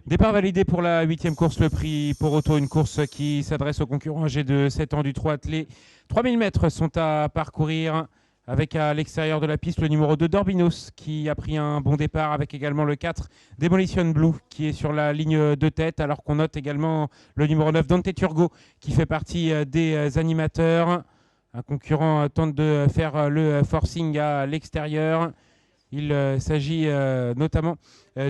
Départ validé pour la 8e course, le prix pour auto, une course qui s'adresse aux concurrents âgés de 7 ans du 3 attelé. 3000 mètres sont à parcourir avec à l'extérieur de la piste le numéro 2 Dorbinos qui a pris un bon départ avec également le 4 Demolition Blue qui est sur la ligne de tête alors qu'on note également le numéro 9 Dante Turgo qui fait partie des animateurs. Un concurrent tente de faire le forcing à l'extérieur. Il s'agit notamment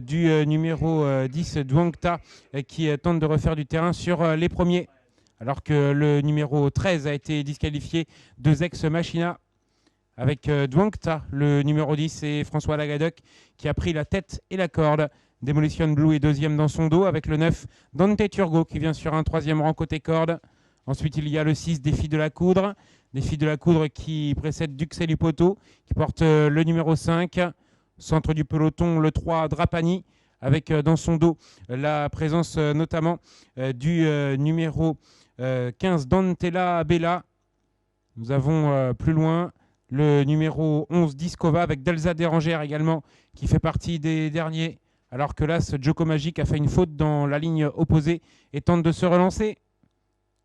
du numéro 10, Duangta, qui tente de refaire du terrain sur les premiers. Alors que le numéro 13 a été disqualifié de Zex Machina avec Duangta, le numéro 10, et François Lagadec qui a pris la tête et la corde. Demolition Blue est deuxième dans son dos avec le 9, Dante Turgo, qui vient sur un troisième rang côté corde. Ensuite, il y a le 6, Défi de la Coudre. Défi de la Coudre qui précède Duxel du Poteau, qui porte le numéro 5. Centre du peloton, le 3, Drapani, avec dans son dos la présence notamment du numéro 15, Dantella Bella. Nous avons plus loin le numéro 11, Discova, avec Delza Dérangère également, qui fait partie des derniers. Alors que là, ce Joko Magic a fait une faute dans la ligne opposée et tente de se relancer.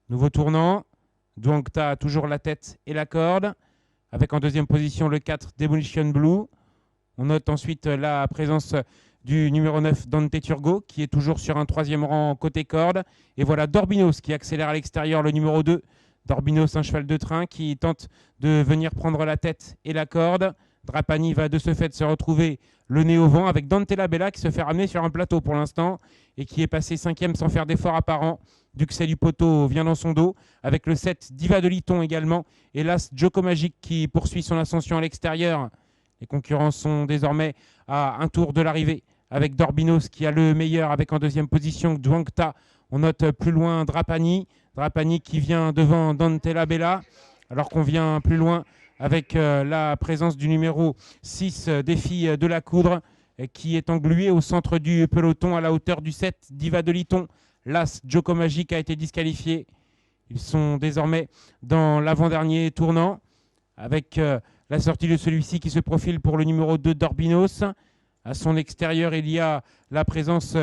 Nouveau tournant. Duangta a toujours la tête et la corde. Avec en deuxième position le 4, Demolition Blue. On note ensuite la présence du numéro 9, Dante Turgo, qui est toujours sur un troisième rang côté corde. Et voilà Dorbinos qui accélère à l'extérieur, le numéro 2. Dorbinos, un cheval de train qui tente de venir prendre la tête et la corde. Drapani va de ce fait se retrouver le nez au vent avec Dantella Bella qui se fait ramener sur un plateau pour l'instant et qui est passé cinquième sans faire d'effort apparent. Duxel du Poteau vient dans son dos avec le 7 Diva de Liton également. Et l'As Joko Magic qui poursuit son ascension à l'extérieur. Les concurrents sont désormais à un tour de l'arrivée avec Dorbinos qui a le meilleur avec en deuxième position Duangta. On note plus loin Drapani. Drapani qui vient devant Dantella Bella alors qu'on vient plus loin avec la présence du numéro 6, Défi de la Coudre, qui est englué au centre du peloton à la hauteur du 7, Diva de Liton. L'As Joko Magic a été disqualifié. Ils sont désormais dans l'avant-dernier tournant avec la sortie de celui-ci qui se profile pour le numéro 2, Dorbinos. À son extérieur, il y a la présence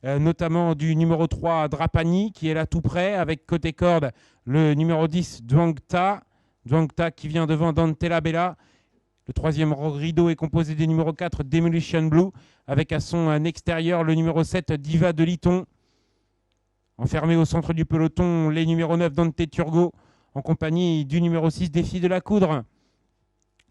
notamment du numéro 3, Drapani, qui est là tout près, avec côté corde le numéro 10, Duangta. Duangta qui vient devant Dantella Bella. Le troisième rideau est composé des numéros 4, Demolition Blue, avec à son extérieur le numéro 7, Diva de Liton. Enfermé au centre du peloton, les numéros 9, Dante Turgo, en compagnie du numéro 6, Défi de la Coudre.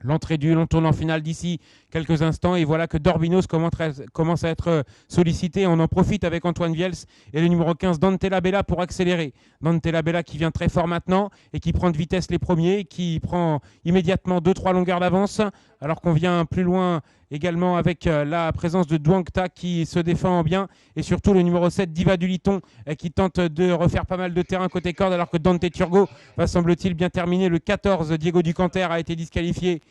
L'entrée du long tournant final d'ici quelques instants. Et voilà que Dorbinos commence à être sollicité. On en profite avec Antoine Viels et le numéro 15, Dantella Bella, pour accélérer. Dantella Bella qui vient très fort maintenant et qui prend de vitesse les premiers, qui prend immédiatement 2-3 longueurs d'avance. Alors qu'on vient plus loin également avec la présence de Duangta qui se défend bien. Et surtout le numéro 7, Diva du Liton, qui tente de refaire pas mal de terrain côté corde. Alors que Dante Turgo va, semble-t-il, bien terminer. Le 14, Diego Ducanter, a été disqualifié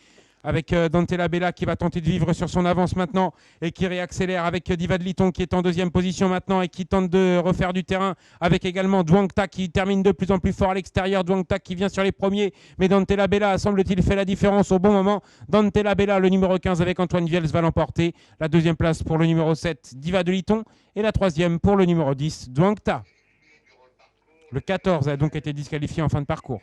avec Dantella Bella qui va tenter de vivre sur son avance maintenant et qui réaccélère avec Diva de Liton qui est en deuxième position maintenant et qui tente de refaire du terrain avec également Duangta qui termine de plus en plus fort à l'extérieur. Duangta qui vient sur les premiers, mais Dantella Bella semble-t-il fait la différence au bon moment. Dantella Bella, le numéro 15 avec Antoine Viels, va l'emporter. La deuxième place pour le numéro 7, Diva de Liton, et la troisième pour le numéro 10, Duangta. Le 14 a donc été disqualifié en fin de parcours.